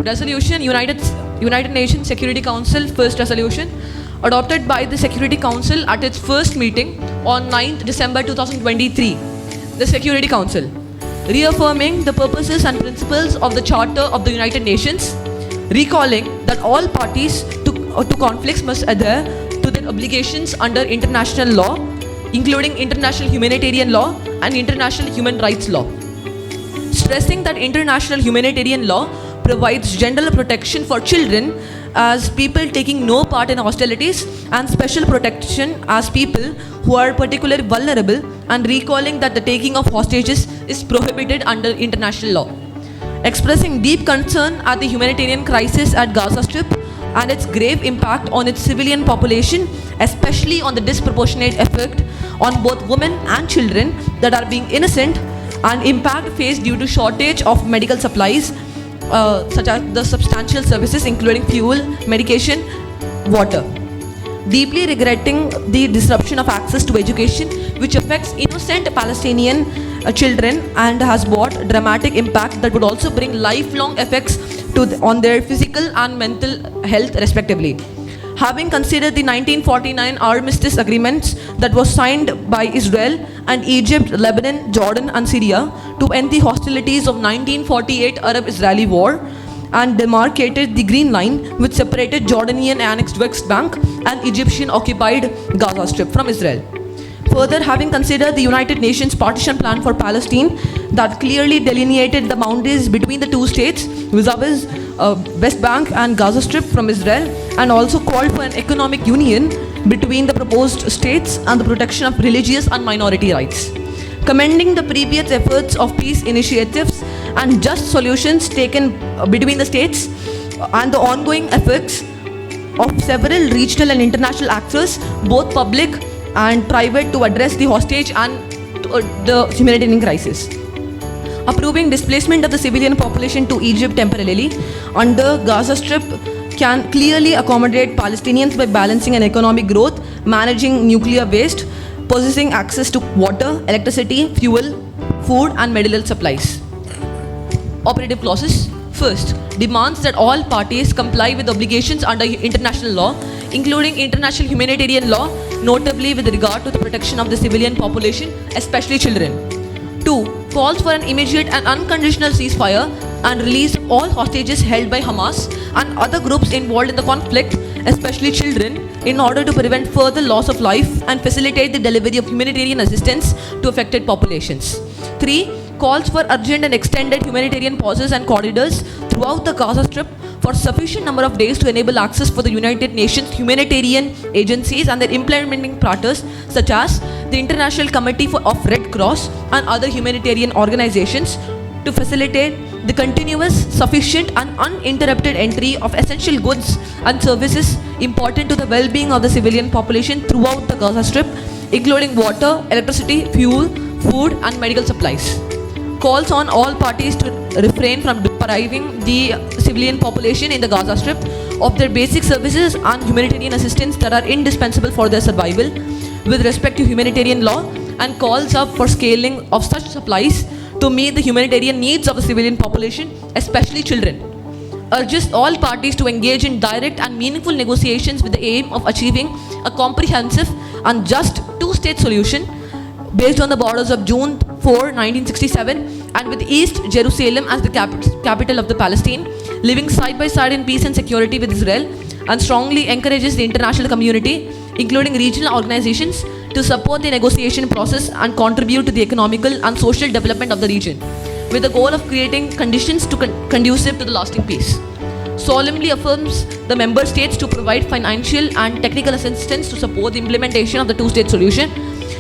resolution, United Nations Security Council first resolution, adopted by the Security Council at its first meeting on 9th December 2023. The Security Council, reaffirming the purposes and principles of the Charter of the United Nations, recalling that all parties to conflicts must adhere to their obligations under international law, including international humanitarian law and international human rights law. Stressing that international humanitarian law provides general protection for children as people taking no part in hostilities and special protection as people who are particularly vulnerable, and recalling that the taking of hostages is prohibited under international law. Expressing deep concern at the humanitarian crisis at Gaza Strip and its grave impact on its civilian population, especially on the disproportionate effect on both women and children that are being innocent, and impact faced due to shortage of medical supplies such as the substantial services including fuel, medication, water. Deeply regretting the disruption of access to education which affects innocent Palestinian children and has brought dramatic impact that would also bring lifelong effects on their physical and mental health respectively. Having considered the 1949 armistice agreements that was signed by Israel and Egypt, Lebanon, Jordan and Syria to end the hostilities of 1948 Arab-Israeli war, and demarcated the Green Line which separated Jordanian annexed West Bank and Egyptian occupied Gaza Strip from Israel. Further, having considered the United Nations partition plan for Palestine that clearly delineated the boundaries between the two states vis-a-vis West Bank and Gaza Strip from Israel, and also called for an economic union between the proposed states and the protection of religious and minority rights. Commending the previous efforts of peace initiatives and just solutions taken between the states and the ongoing efforts of several regional and international actors, both public and private, to address the hostage and the humanitarian crisis. Approving displacement of the civilian population to Egypt temporarily under Gaza Strip can clearly accommodate Palestinians by balancing an economic growth, managing nuclear waste, possessing access to water, electricity, fuel, food and medical supplies. Operative clauses. First, demands that all parties comply with obligations under international law, including international humanitarian law, notably with regard to the protection of the civilian population, especially children. 2. Calls for an immediate and unconditional ceasefire and release of all hostages held by Hamas and other groups involved in the conflict, especially children, in order to prevent further loss of life and facilitate the delivery of humanitarian assistance to affected populations. 3. Calls for urgent and extended humanitarian pauses and corridors throughout the Gaza Strip for sufficient number of days to enable access for the United Nations humanitarian agencies and their implementing partners such as the International Committee of Red Cross and other humanitarian organizations to facilitate the continuous, sufficient and uninterrupted entry of essential goods and services important to the well-being of the civilian population throughout the Gaza Strip, including water, electricity, fuel, food and medical supplies. Calls on all parties to refrain from depriving the civilian population in the Gaza Strip of their basic services and humanitarian assistance that are indispensable for their survival with respect to humanitarian law, and calls up for scaling of such supplies to meet the humanitarian needs of the civilian population, especially children. Urges all parties to engage in direct and meaningful negotiations with the aim of achieving a comprehensive and just two-state solution based on the borders of June 4, 1967, and with East Jerusalem as the capital of the Palestine, living side by side in peace and security with Israel, and strongly encourages the international community, including regional organizations, to support the negotiation process and contribute to the economical and social development of the region, with the goal of creating conditions conducive to the lasting peace. Solemnly affirms the member states to provide financial and technical assistance to support the implementation of the two-state solution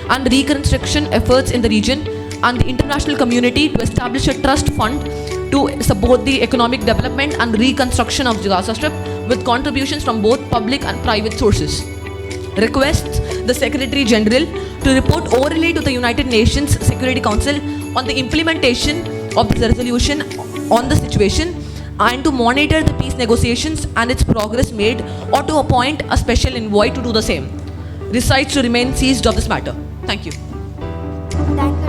and reconstruction efforts in the region, and the international community to establish a trust fund to support the economic development and reconstruction of Gaza Strip with contributions from both public and private sources. Requests the Secretary General to report orally to the United Nations Security Council on the implementation of the resolution on the situation and to monitor the peace negotiations and its progress made, or to appoint a special envoy to do the same. Recites to remain seized of this matter. Thank you. Thank you.